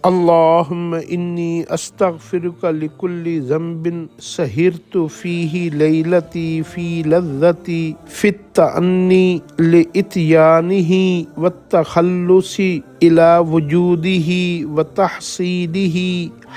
اللهم إني أستغفرك لكل ذنب سهرت فيه ليلتي في لذتي في التأني لإتيانه والتخلص إلى وجوده وتحصيله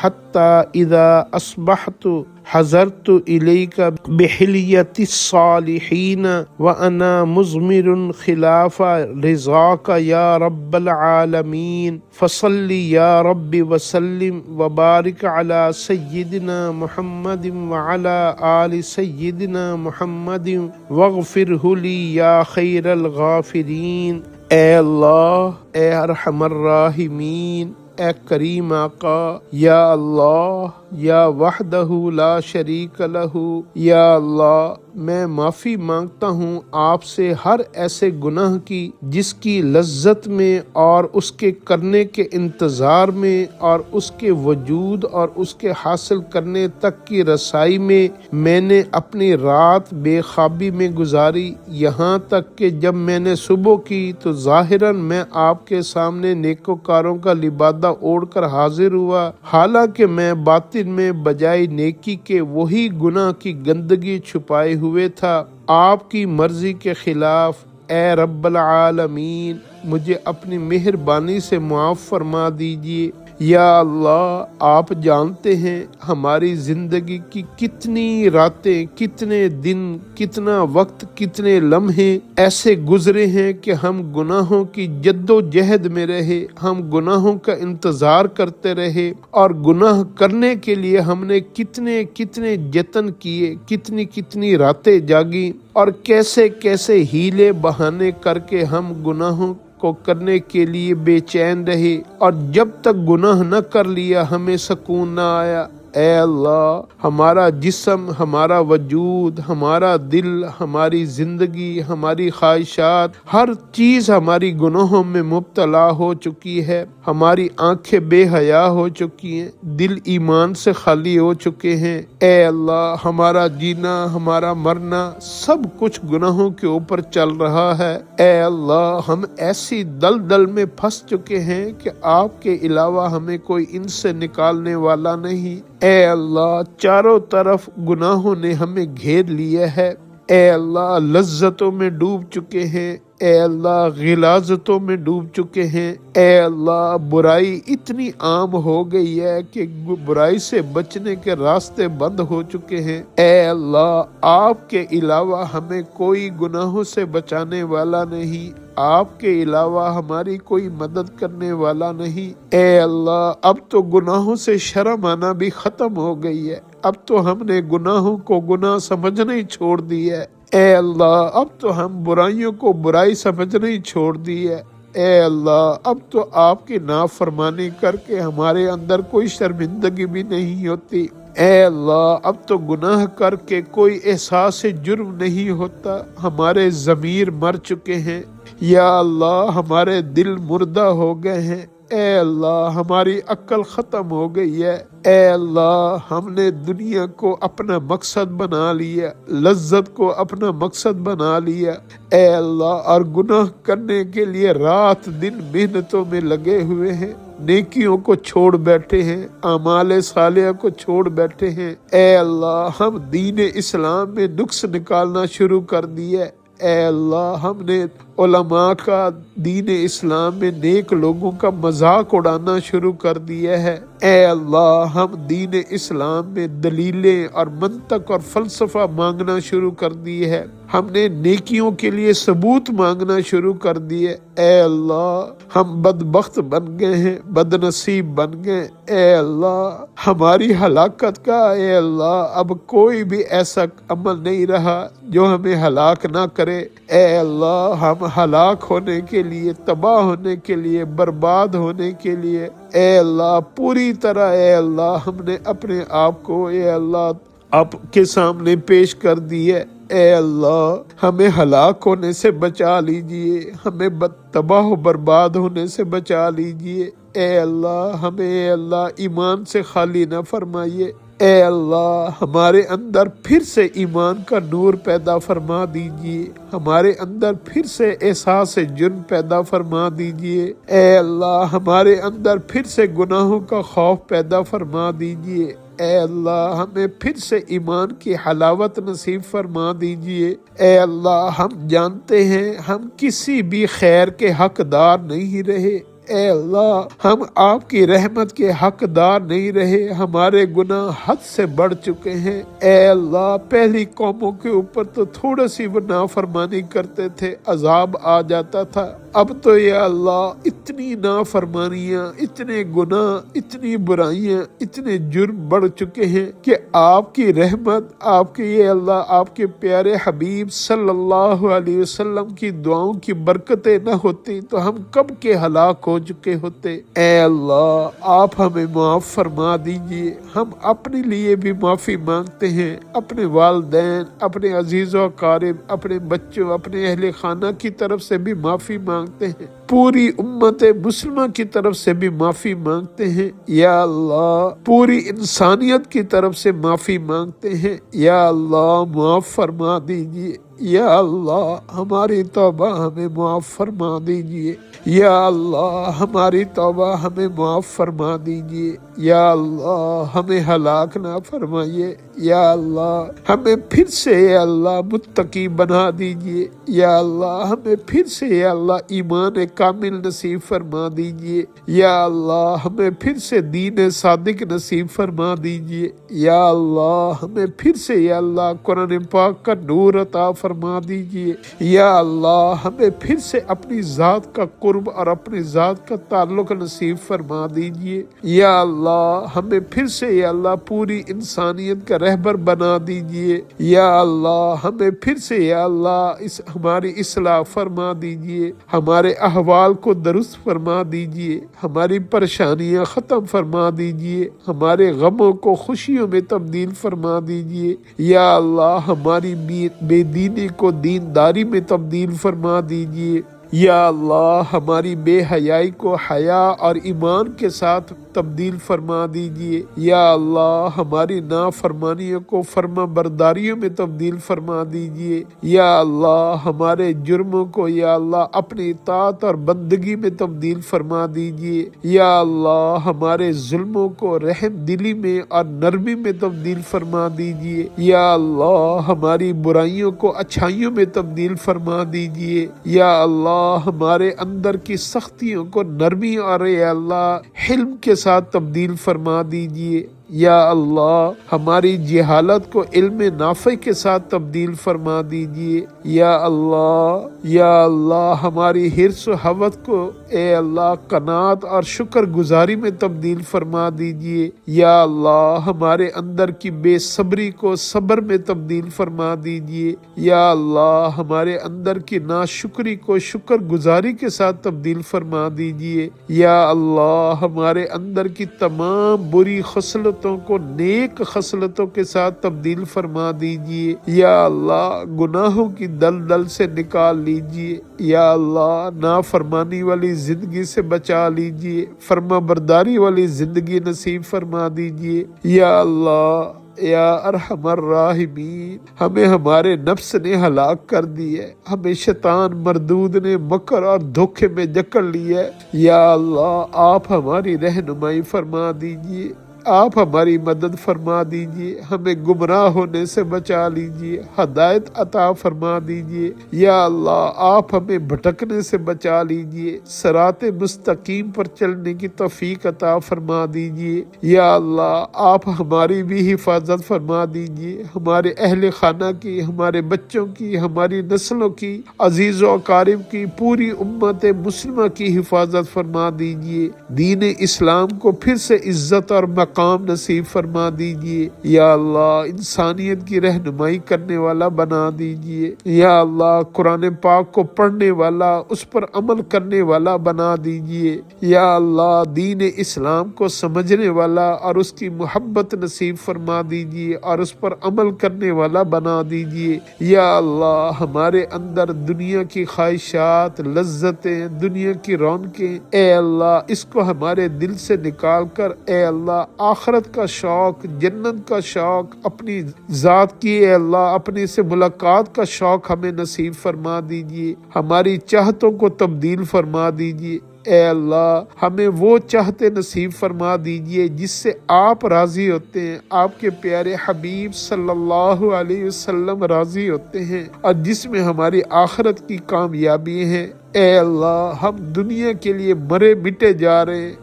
حتى إذا أصبحت حضرت إليك بحلية الصالحين وأنا مزمر خلاف رضاك يا رب العالمين فصل يا رب وسلم وبارك على سيدنا محمد وعلى آل سيدنا محمد واغفره لي يا خير الغافرين۔ اے اللہ، اے ارحم الراحمین، اے کریم آقا، یا اللہ، یا وحدہ لا شریک لہ، یا اللہ، میں معافی مانگتا ہوں آپ سے ہر ایسے گناہ کی جس کی لذت میں اور اس کے کرنے کے انتظار میں اور اس کے وجود اور اس کے حاصل کرنے تک کی رسائی میں نے اپنی رات بے خوابی میں گزاری، یہاں تک کہ جب میں نے صبح کی تو ظاہراً میں آپ کے سامنے نیکوکاروں کا لبادہ اوڑھ کر حاضر ہوا، حالانکہ میں باطن میں بجائے نیکی کے وہی گناہ کی گندگی چھپائے ہوئے تھا۔ آپ کی مرضی کے خلاف اے رب العالمین مجھے اپنی مہربانی سے معاف فرما دیجیے۔ یا اللہ، آپ جانتے ہیں ہماری زندگی کی کتنی راتیں، کتنے دن، کتنا وقت، کتنے لمحے ایسے گزرے ہیں کہ ہم گناہوں کی جد و جہد میں رہے، ہم گناہوں کا انتظار کرتے رہے، اور گناہ کرنے کے لیے ہم نے کتنے کتنے جتن کیے، کتنی کتنی راتیں جاگی، اور کیسے کیسے ہیلے بہانے کر کے ہم گناہوں کو کرنے کے لیے بے چین رہے، اور جب تک گناہ نہ کر لیا ہمیں سکون نہ آیا۔ اے اللہ، ہمارا جسم، ہمارا وجود، ہمارا دل، ہماری زندگی، ہماری خواہشات، ہر چیز ہماری گناہوں میں مبتلا ہو چکی ہے، ہماری آنکھیں بے حیا ہو چکی ہیں، دل ایمان سے خالی ہو چکے ہیں۔ اے اللہ، ہمارا جینا، ہمارا مرنا سب کچھ گناہوں کے اوپر چل رہا ہے۔ اے اللہ، ہم ایسی دلدل میں پھنس چکے ہیں کہ آپ کے علاوہ ہمیں کوئی ان سے نکالنے والا نہیں۔ اے اللہ، چاروں طرف گناہوں نے ہمیں گھیر لیا ہے۔ اے اللہ، لذتوں میں ڈوب چکے ہیں۔ اے اللہ، غلاظتوں میں ڈوب چکے ہیں۔ اے اللہ، برائی اتنی عام ہو گئی ہے کہ برائی سے بچنے کے راستے بند ہو چکے ہیں۔ اے اللہ، آپ کے علاوہ ہمیں کوئی گناہوں سے بچانے والا نہیں، آپ کے علاوہ ہماری کوئی مدد کرنے والا نہیں۔ اے اللہ، اب تو گناہوں سے شرم آنا بھی ختم ہو گئی ہے، اب تو ہم نے گناہوں کو گناہ سمجھنا ہی چھوڑ دی ہے۔ اے اللہ، اب تو ہم برائیوں کو برائی سمجھنا ہی چھوڑ دی ہے۔ اے اللہ، اب تو آپ کی نافرمانی کر کے ہمارے اندر کوئی شرمندگی بھی نہیں ہوتی۔ اے اللہ، اب تو گناہ کر کے کوئی احساس جرم نہیں ہوتا، ہمارے ضمیر مر چکے ہیں۔ یا اللہ، ہمارے دل مردہ ہو گئے ہیں۔ اے اللہ، ہماری عقل ختم ہو گئی ہے۔ اے اللہ، ہم نے دنیا کو اپنا مقصد بنا لیا، لذت کو اپنا مقصد بنا لیا۔ اے اللہ، اور گناہ کرنے کے لیے رات دن محنتوں میں لگے ہوئے ہیں، نیکیوں کو چھوڑ بیٹھے ہیں، اعمال صالحہ کو چھوڑ بیٹھے ہیں۔ اے اللہ، ہم دین اسلام میں نقص نکالنا شروع کر دیے۔ اے اللہ، ہم نے علماء کا، دین اسلام میں نیک لوگوں کا مذاق اڑانا شروع کر دیا ہے۔ اے اللہ، ہم دین اسلام میں دلیلیں اور منطق اور فلسفہ مانگنا شروع کر دیے ہے، ہم نے نیکیوں کے لیے ثبوت مانگنا شروع کر دیے۔ اے اللہ، ہم بدبخت بن گئے ہیں، بد نصیب بن گئے۔ اے اللہ، ہماری ہلاکت کا اے اللہ اب کوئی بھی ایسا عمل نہیں رہا جو ہمیں ہلاک نہ کرے۔ اے اللہ، ہم ہلاک ہونے کے لیے، تباہ ہونے کے لیے، برباد ہونے کے لیے اے اللہ پوری طرح اے اللہ ہم نے اپنے آپ کو اے اللہ آپ کے سامنے پیش کر دیے۔ اے اللہ، ہمیں ہلاک ہونے سے بچا لیجئے، ہمیں تباہ و برباد ہونے سے بچا لیجئے۔ اے اللہ، ہمیں اے اللہ ایمان سے خالی نہ فرمائیے۔ اے اللہ ہمارے اندر پھر سے ایمان کا نور پیدا فرما دیجئے، ہمارے اندر پھر سے احساس جرم پیدا فرما دیجئے، اے اللہ ہمارے اندر پھر سے گناہوں کا خوف پیدا فرما دیجئے، اے اللہ ہمیں پھر سے ایمان کی حلاوت نصیب فرما دیجئے، اے اللہ ہم جانتے ہیں ہم کسی بھی خیر کے حقدار نہیں رہے، اے اللہ ہم آپ کی رحمت کے حقدار نہیں رہے، ہمارے گناہ حد سے بڑھ چکے ہیں، اے اللہ پہلی قوموں کے اوپر تو تھوڑا سی وہ نافرمانی کرتے تھے عذاب آ جاتا تھا، اب تو یا اللہ اتنی نافرمانیاں، اتنے گناہ، اتنی برائیاں، اتنے جرم بڑھ چکے ہیں کہ آپ کی رحمت، آپ کے یہ اللہ آپ کے پیارے حبیب صلی اللہ علیہ وسلم کی دعاؤں کی برکتیں نہ ہوتی تو ہم کب کے ہلاک ہو چکے ہوتے۔ اے اللہ آپ ہمیں معاف فرما دیجئے، ہم اپنے لیے بھی معافی مانگتے ہیں، اپنے والدین، اپنے عزیز و اقارب، اپنے بچوں، اپنے اہل خانہ کی طرف سے بھی معافی مانگتے ہیں، پوری امت مسلمہ کی طرف سے بھی معافی مانگتے ہیں، یا اللہ پوری انسانیت کی طرف سے معافی مانگتے ہیں، یا اللہ معاف فرما دیجئے، یا اللہ ہماری توبہ ہمیں معاف فرما دیجئے، یا اللہ ہماری توبہ ہمیں معاف فرما دیجئے، یا اللہ ہمیں ہلاک نہ فرمائیے، یا اللہ ہمیں پھر سے یا اللہ متقی بنا دیجئے، یا اللہ ہمیں پھر سے یا اللہ ایمان کامل نصیب فرما دیجئے، یا اللہ ہمیں پھر سے دین صادق نصیب فرما دیجئے، یا اللہ ہمیں پھر سے یا اللہ قرآن پاک کا نور عطا فرما دیجئے، یا اللہ ہمیں پھر سے اپنی ذات کا قرب اور اپنی ذات کا تعلق نصیب فرما دیجئے، یا اللہ ہمیں پھر سے یا اللہ پوری انسانیت کا رہبر بنا دیجئے، یا اللہ ہمیں پھر سے یا اللہ ہماری اصلاح فرما دیجئے، ہمارے احوال کو درست فرما دیجئے، ہماری پریشانیاں ختم فرما دیجئے، ہمارے غموں کو خوشیوں میں تبدیل فرما دیجئے، یا اللہ ہماری بے دینی کو دینداری میں تبدیل فرما دیجئے، یا اللہ ہماری بے حیائی کو حیا اور ایمان کے ساتھ تبدیل فرما دیجئے، یا اللہ ہماری نافرمانیوں کو فرما برداریوں میں تبدیل فرما دیجئے، یا اللہ ہمارے جرموں کو یا اللہ اپنی اطاعت اور بندگی میں تبدیل فرما دیجئے، یا اللہ ہمارے ظلموں کو رحم دلی میں اور نرمی میں تبدیل فرما دیجئے، یا اللہ ہماری برائیوں کو اچھائیوں میں تبدیل فرما دیجئے، یا اللہ ہمارے اندر کی سختیوں کو نرمی اور یا اللہ حلم کے ساتھ تبدیل فرما دیجئے، یا اللہ ہماری جہالت کو علم نافع کے ساتھ تبدیل فرما دیجئے، یا اللہ ہماری حرص و حوث کو اے اللہ قناعت اور شکر گزاری میں تبدیل فرما دیجئے، یا اللہ ہمارے اندر کی بے صبری کو صبر میں تبدیل فرما دیجئے، یا اللہ ہمارے اندر کی ناشکری کو شکر گزاری کے ساتھ تبدیل فرما دیجئے، یا اللہ ہمارے اندر کی تمام بری خصلتوں کو نیک خصلتوں کے ساتھ تبدیل فرما دیجئے، یا اللہ گناہوں کی دلدل سے نکال لیجئے، یا اللہ نافرمانی والی زندگی سے بچا لیجئے، فرما برداری والی زندگی نصیب فرما دیجئے، یا اللہ یا ارحم الراحمین ہمیں ہمارے نفس نے ہلاک کر دی ہے، ہمیں شیطان مردود نے مکر اور دھوکے میں جکڑ لیا ہے، یا اللہ آپ ہماری رہنمائی فرما دیجئے، آپ ہماری مدد فرما دیجئے، ہمیں گمراہ ہونے سے بچا لیجئے، ہدایت عطا فرما دیجئے، یا اللہ آپ ہمیں بھٹکنے سے بچا لیجئے، صراط مستقیم پر چلنے کی توفیق عطا فرما دیجئے، یا اللہ آپ ہماری بھی حفاظت فرما دیجئے، ہمارے اہل خانہ کی، ہمارے بچوں کی، ہماری نسلوں کی، عزیز و اقارب کی، پوری امت مسلمہ کی حفاظت فرما دیجئے، دین اسلام کو پھر سے عزت اور مقام نصیب فرما دیجئے، یا اللہ انسانیت کی رہنمائی کرنے والا بنا دیجئے، یا اللہ قرآن پاک کو پڑھنے والا، اس پر عمل کرنے والا بنا دیجئے، یا اللہ دین اسلام کو سمجھنے والا اور اس کی محبت نصیب فرما دیجئے اور اس پر عمل کرنے والا بنا دیجئے، یا اللہ ہمارے اندر دنیا کی خواہشات، لذتیں، دنیا کی رونقیں، اے اللہ اس کو ہمارے دل سے نکال کر اے اللہ آخرت کا شوق، جنت کا شوق، اپنی ذات کی اے اللہ اپنے سے ملاقات کا شوق ہمیں نصیب فرما دیجئے، ہماری چاہتوں کو تبدیل فرما دیجئے۔ اے اللہ ہمیں وہ چاہتے نصیب فرما دیجئے جس سے آپ راضی ہوتے ہیں، آپ کے پیارے حبیب صلی اللہ علیہ وسلم راضی ہوتے ہیں، اور جس میں ہماری آخرت کی کامیابی ہے۔ اے اللہ ہم دنیا کے لیے مرے مٹے جا رہے ہیں،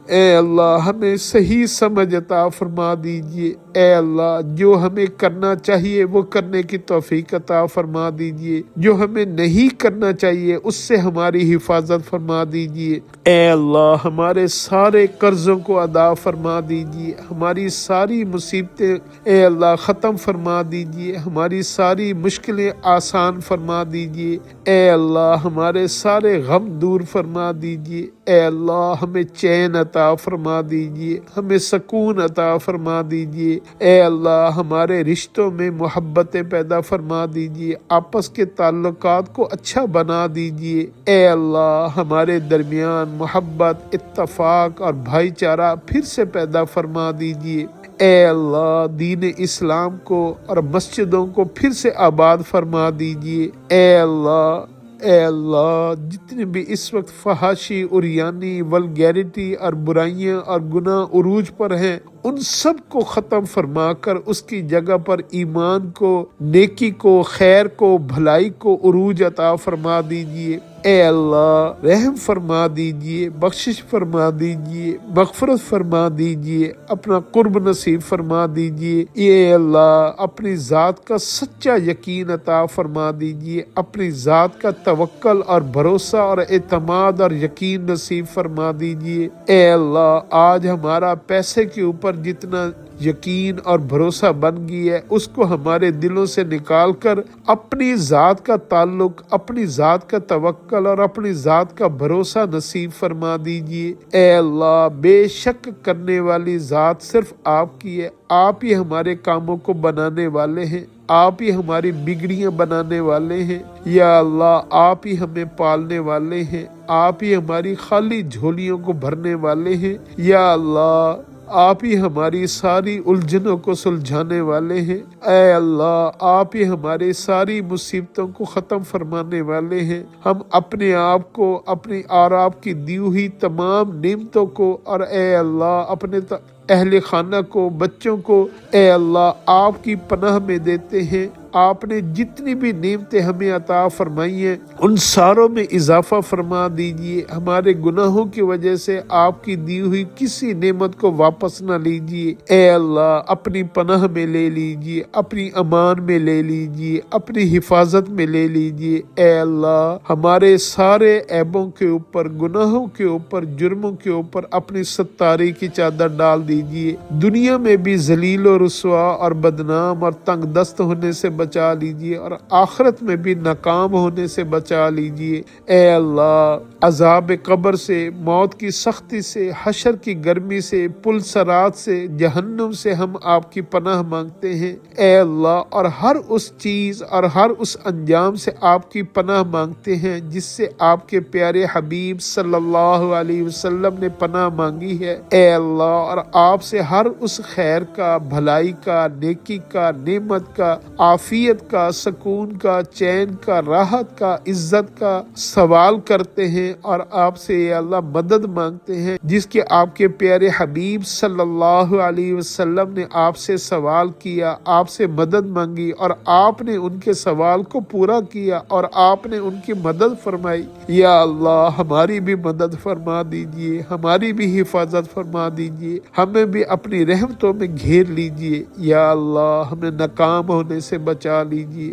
اے اللہ ہمیں صحیح سمجھ عطا فرما دیجئے۔ اے اللہ جو ہمیں کرنا چاہیے وہ کرنے کی توفیق عطا فرما دیجئے، جو ہمیں نہیں کرنا چاہیے اس سے ہماری حفاظت فرما دیجئے۔ اے اللہ ہمارے سارے قرضوں کو ادا فرما دیجئے، ہماری ساری مصیبتیں اے اللہ ختم فرما دیجئے، ہماری ساری مشکلیں آسان فرما دیجئے۔ اے اللہ ہمارے سارے غم دور فرما دیجئے۔ اے اللہ ہمیں چین عطا فرما دیجئے، ہمیں سکون عطا فرما دیجئے۔ اے اللہ ہمارے رشتوں میں محبتیں پیدا فرما دیجئے، آپس کے تعلقات کو اچھا بنا دیجئے۔ اے اللہ ہمارے درمیان محبت، اتفاق اور بھائی چارہ پھر سے پیدا فرما دیجئے۔ اے اللہ دین اسلام کو اور مسجدوں کو پھر سے آباد فرما دیجئے۔ اے اللہ جتنے بھی اس وقت فحاشی، عریانی، ولگیرٹی اور برائیاں اور گناہ عروج پر ہیں ان سب کو ختم فرما کر اس کی جگہ پر ایمان کو، نیکی کو، خیر کو، بھلائی کو عروج عطا فرما دیجئے۔ اے اللہ رحم فرما دیجئے، بخشش فرما دیجئے، مغفرت فرما دیجئے، اپنا قرب نصیب فرما دیجئے۔ اے اللہ اپنی ذات کا سچا یقین عطا فرما دیجئے، اپنی ذات کا توکل اور بھروسہ اور اعتماد اور یقین نصیب فرما دیجئے۔ اے اللہ آج ہمارا پیسے کے اوپر جتنا یقین اور بھروسہ بن گئی ہے اس کو ہمارے دلوں سے نکال کر اپنی ذات کا تعلق، اپنی ذات کا توکل اور اپنی ذات کا بھروسہ نصیب فرما دیجئے۔ اے اللہ بے شک کرنے والی ذات صرف آپ کی ہے، آپ ہی ہمارے کاموں کو بنانے والے ہیں، آپ ہی ہماری بگڑیاں بنانے والے ہیں۔ یا اللہ آپ ہی ہمیں پالنے والے ہیں، آپ ہی ہماری خالی جھولیوں کو بھرنے والے ہیں۔ یا اللہ آپ ہی ہماری ساری الجھنوں کو سلجھانے والے ہیں۔ اے اللہ آپ ہی ہماری ساری مصیبتوں کو ختم فرمانے والے ہیں۔ ہم اپنے آپ کو، اپنی اور آپ کی دی ہوئی تمام نعمتوں کو، اور اے اللہ اپنے اہل خانہ کو، بچوں کو اے اللہ آپ کی پناہ میں دیتے ہیں۔ آپ نے جتنی بھی نعمتیں ہمیں عطا فرمائی ہیں ان ساروں میں اضافہ فرما دیجئے، ہمارے گناہوں کی وجہ سے آپ کی دی ہوئی کسی نعمت کو واپس نہ لیجئے۔ اے اللہ اپنی پناہ میں لے لیجئے، اپنی امان میں لے لیجئے، اپنی حفاظت میں لے لیجئے۔ اے اللہ ہمارے سارے عیبوں کے اوپر، گناہوں کے اوپر، جرموں کے اوپر اپنی ستاری کی چادر ڈال دیجئے، دنیا میں بھی ذلیل و رسوا اور بدنام اور تنگ دست ہونے سے بچا لیجئے، اور آخرت میں بھی ناکام ہونے سے بچا لیجئے۔ اے اللہ عذاب قبر سے، موت کی سختی سے، حشر کی گرمی سے، پل صراط سے، جہنم سے ہم آپ کی پناہ مانگتے ہیں۔ اے اللہ اور ہر اس چیز اور ہر اس انجام سے آپ کی پناہ مانگتے ہیں جس سے آپ کے پیارے حبیب صلی اللہ علیہ وسلم نے پناہ مانگی ہے۔ اے اللہ اور آپ سے ہر اس خیر کا، بھلائی کا، نیکی کا، نعمت کا، عافیت کا، سکون کا، چین کا، راحت کا، عزت کا سوال کرتے ہیں، اور آپ سے اے اللہ مدد مانگتے ہیں جس کے آپ کے پیارے حبیب صلی اللہ علیہ وسلم نے آپ سے سوال کیا، آپ سے مدد مانگی، اور آپ نے ان کے سوال کو پورا کیا اور آپ نے ان کی مدد فرمائی۔ یا اللہ ہماری بھی مدد فرما دیجئے، ہماری بھی حفاظت فرما دیجئے، ہمیں بھی اپنی رحمتوں میں گھیر لیجئے۔ یا اللہ ہمیں ناکام ہونے سے بچا لیجئے۔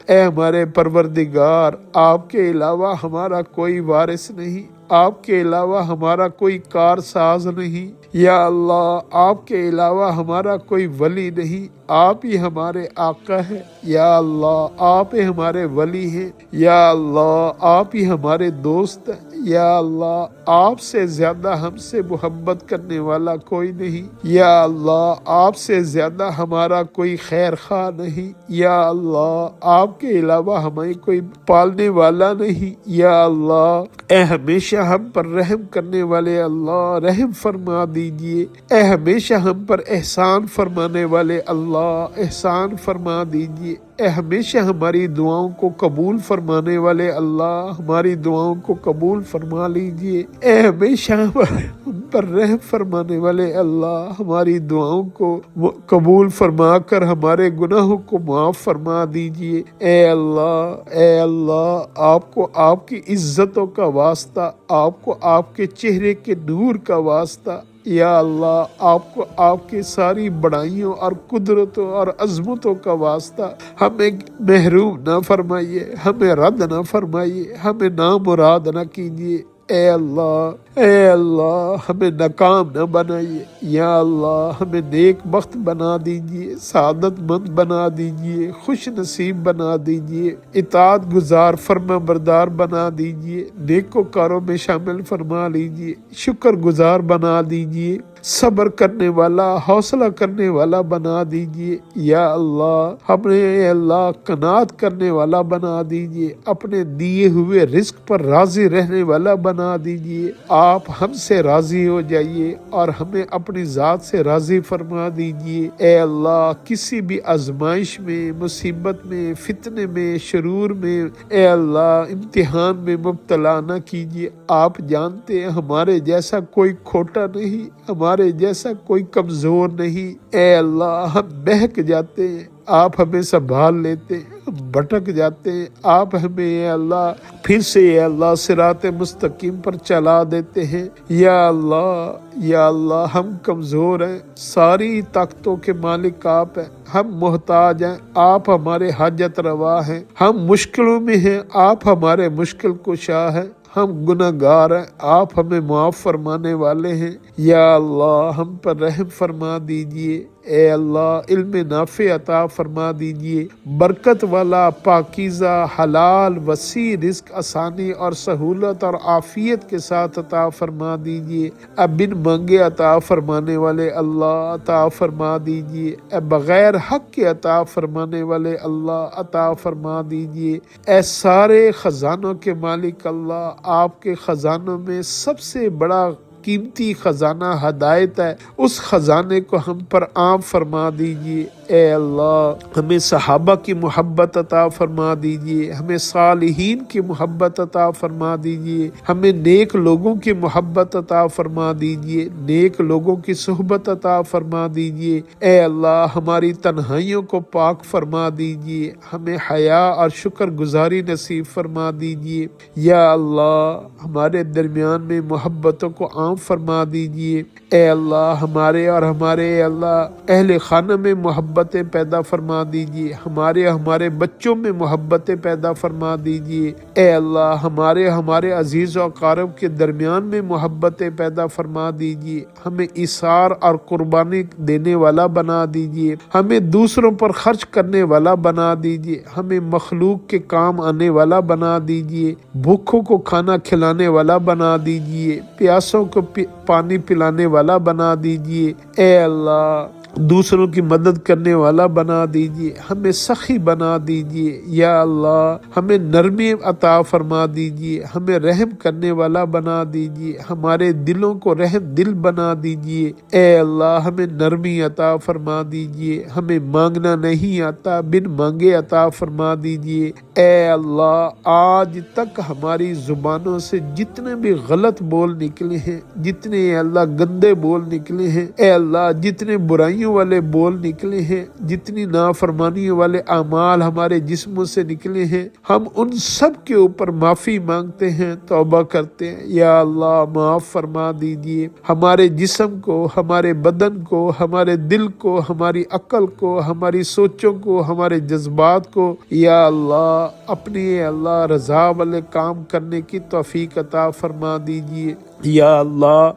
اے ہمارے پروردگار آپ کے علاوہ ہمارا کوئی وارث نہیں، آپ کے علاوہ ہمارا کوئی کار ساز نہیں، یا اللہ آپ کے علاوہ ہمارا کوئی ولی نہیں، آپ ہی ہمارے آقا ہیں، یا اللہ آپ ہی ہمارے ولی ہیں، یا اللہ آپ ہی ہمارے دوست ہیں، یا اللہ آپ سے زیادہ ہم سے محبت کرنے والا کوئی نہیں، یا اللہ آپ سے زیادہ ہمارا کوئی خیر خواہ نہیں، یا اللہ آپ کے علاوہ ہمیں کوئی پالنے والا نہیں، یا اللہ اے ہمیشہ ہم پر رحم کرنے والے اللہ رحم فرما دیجئے، اے ہمیشہ ہم پر احسان فرمانے والے اللہ احسان فرما دیجئے، اے ہمیشہ ہماری دعاؤں کو قبول فرمانے والے اللہ ہماری دعاؤں کو قبول فرما لیجئے، اے ہمیشہ ہم پر رحم فرمانے والے اللہ ہماری دعاؤں کو قبول فرما کر ہمارے گناہوں کو معاف فرما دیجئے، اے اللہ آپ کو آپ کی عزتوں کا واسطہ، آپ کو آپ کے چہرے کے نور کا واسطہ، یا اللہ آپ کو آپ کی ساری بڑائیوں اور قدرتوں اور عظمتوں کا واسطہ ہمیں محروم نہ فرمائیے، ہمیں رد نہ فرمائیے، ہمیں نامراد نہ کیجیے، اے اللہ ہمیں ناکام نہ بنائیے، یا اللہ ہمیں نیک بخت بنا دیجیے، سعادت مند بنا دیجیے، خوش نصیب بنا دیجیے، اطاعت گزار فرما بردار بنا دیجیے، نیکوکاروں میں شامل فرما لیجیے، شکر گزار بنا دیجیے، صبر کرنے والا حوصلہ کرنے والا بنا دیجیے، یا اللہ ہمیں اے اللہ قناعت کرنے والا بنا دیجیے، اپنے دیے ہوئے رزق پر راضی رہنے والا بنا دیجیے، آپ ہم سے راضی ہو جائیے اور ہمیں اپنی ذات سے راضی فرما دیجیے، اے اللہ کسی بھی آزمائش میں، مصیبت میں، فتنے میں، شرور میں، اے اللہ امتحان میں مبتلا نہ کیجیے، آپ جانتے ہیں ہمارے جیسا کوئی کھوٹا نہیں، ہمارے جیسا کوئی کمزور نہیں، اے اللہ ہم بہک جاتے ہیں آپ ہمیں سنبھال لیتے ہیں، ہم بھٹک جاتے ہیں آپ ہمیں اے اللہ پھر سے اے اللہ صراط مستقیم پر چلا دیتے ہیں، یا اللہ ہم کمزور ہیں، ساری طاقتوں کے مالک آپ ہیں، ہم محتاج ہیں، آپ ہمارے حاجت روا ہیں، ہم مشکلوں میں ہیں، آپ ہمارے مشکل کشا ہیں، ہم گناہگار ہیں، آپ ہمیں معاف فرمانے والے ہیں، یا اللہ ہم پر رحم فرما دیجئے، اے اللہ علم نافع عطا فرما دیجئے، برکت والا پاکیزہ حلال وسیع رزق آسانی اور سہولت اور عافیت کے ساتھ عطا فرما دیجئے، اے بن مانگے عطا فرمانے والے اللہ عطا فرما دیجئے، اے بغیر حق کے عطا فرمانے والے اللہ عطا فرما دیجئے، اے سارے خزانوں کے مالک اللہ آپ کے خزانوں میں سب سے بڑا قیمتی خزانہ ہدایت ہے، اس خزانے کو ہم پر عام فرما دیجئے، اے اللہ ہمیں صحابہ کی محبت عطا فرما دیجئے، ہمیں صالحین کی محبت عطا فرما دیجئے، ہمیں نیک لوگوں کی محبت عطا فرما دیجئے، نیک لوگوں کی صحبت عطا فرما دیجئے، اے اللہ ہماری تنہائیوں کو پاک فرما دیجئے، ہمیں حیا اور شکر گزاری نصیب فرما دیجئے، یا اللہ ہمارے درمیان میں محبتوں کو عام فرما دیجئے، اے اللہ ہمارے اور ہمارے اے اللہ اہل خانہ میں محبتیں پیدا فرما دیجئے، ہمارے بچوں میں محبتیں پیدا فرما دیجئے، اے اللہ ہمارے عزیز و اقارب کے درمیان میں محبتیں پیدا فرما دیجئے، ہمیں ایثار اور قربانی دینے والا بنا دیجئے، ہمیں دوسروں پر خرچ کرنے والا بنا دیجئے، ہمیں مخلوق کے کام آنے والا بنا دیجئے، بھوکوں کو کھانا کھلانے والا بنا دیجئے، پیاسوں کو پانی پلانے والا بنا دیجئے، اے اللہ دوسروں کی مدد کرنے والا بنا دیجئے، ہمیں سخی بنا دیجئے، یا اللہ ہمیں نرمی عطا فرما دیجئے، ہمیں رحم کرنے والا بنا دیجئے، ہمارے دلوں کو رحم دل بنا دیجئے، اے اللہ ہمیں نرمی عطا فرما دیجئے، ہمیں مانگنا نہیں آتا بن مانگے عطا فرما دیجئے، اے اللہ آج تک ہماری زبانوں سے جتنے بھی غلط بول نکلے ہیں، جتنے اے اللہ گندے بول نکلے ہیں، اے اللہ جتنے برائیوں والے بول نکلے ہیں، جتنی نافرمانیوں والے اعمال ہمارے جسموں سے نکلے ہیں، ہم ان سب کے اوپر معافی مانگتے ہیں، توبہ کرتے ہیں، یا اللہ معاف فرما دیجئے، ہمارے جسم کو، ہمارے بدن کو، ہمارے دل کو، ہماری عقل کو، ہماری سوچوں کو، ہمارے جذبات کو، یا اللہ اپنی اے اللہ رضا والے کام کرنے کی توفیق عطا فرما دیجئے، یا اللہ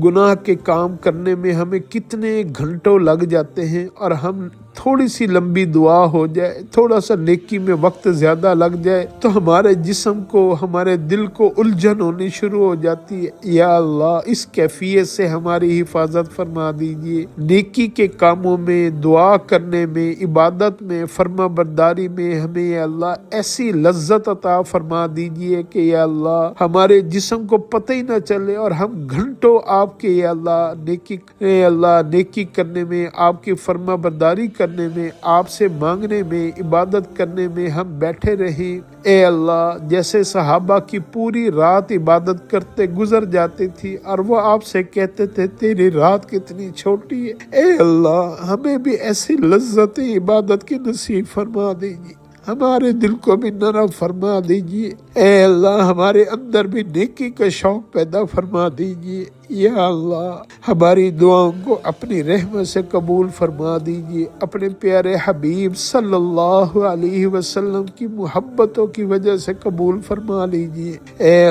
گناہ کے کام کرنے میں ہمیں کتنے گھنٹوں لگ جاتے ہیں اور ہم تھوڑی سی لمبی دعا ہو جائے، تھوڑا سا نیکی میں وقت زیادہ لگ جائے تو ہمارے جسم کو، ہمارے دل کو الجھن ہونی شروع ہو جاتی ہے۔ یا اللہ اس کیفیت سے ہماری حفاظت فرما دیجئے۔ نیکی کے کاموں میں، دعا کرنے میں، عبادت میں، فرما برداری میں ہمیں یا اللہ ایسی لذت عطا فرما دیجئے کہ یا اللہ ہمارے جسم کو پتہ ہی نہ چلے اور ہم گھنٹوں آپ کے یا اللہ نیکی کرنے میں، آپ کی فرما برداری کرنے میں، آپ سے مانگنے میں، عبادت کرنے میں ہم بیٹھے رہیں۔ اے اللہ جیسے صحابہ کی پوری رات عبادت کرتے گزر جاتی تھی اور وہ آپ سے کہتے تھے تیری رات کتنی چھوٹی ہے، اے اللہ ہمیں بھی ایسی لذت عبادت کی نصیب فرما دیجیے، ہمارے دل کو بھی نرم فرما دیجیے۔ اے اللہ ہمارے اندر بھی نیکی کا شوق پیدا فرما دیجیے۔ یا اللہ ہماری دعاؤں کو اپنی رحمت سے قبول فرما دیجیے، اپنے پیارے حبیب صلی اللہ علیہ وسلم کی محبتوں کی وجہ سے قبول فرما لیجیے۔ اے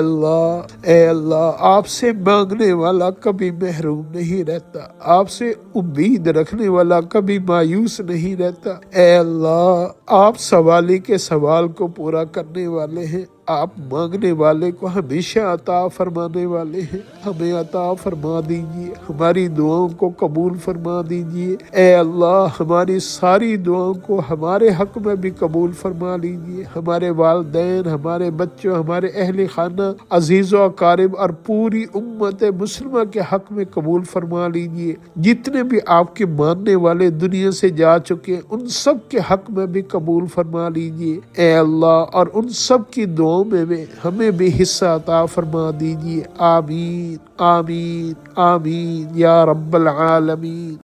اللہ آپ سے مانگنے والا کبھی محروم نہیں رہتا، آپ سے امید رکھنے والا کبھی مایوس نہیں رہتا۔ اے اللہ آپ سوالی کے سوال کو پورا کرنے والے ہیں، آپ مانگنے والے کو ہمیشہ عطا فرمانے والے ہیں، ہمیں عطا فرما دیجیے، ہماری دعاؤں کو قبول فرما دیجیے۔ اے اللہ ہماری ساری دعاؤں کو ہمارے حق میں بھی قبول فرما لیجیے، ہمارے والدین، ہمارے بچوں، ہمارے اہل خانہ، عزیز و اقارب اور پوری امت مسلمہ کے حق میں قبول فرما لیجیے۔ جتنے بھی آپ کے ماننے والے دنیا سے جا چکے ان سب کے حق میں بھی قبول فرما لیجیے۔ اے اللہ اور ان سب کی دعاؤں میں ہمیں بھی حصہ عطا فرما دیجیے۔ آمین آمین آمین یا رب العالمین۔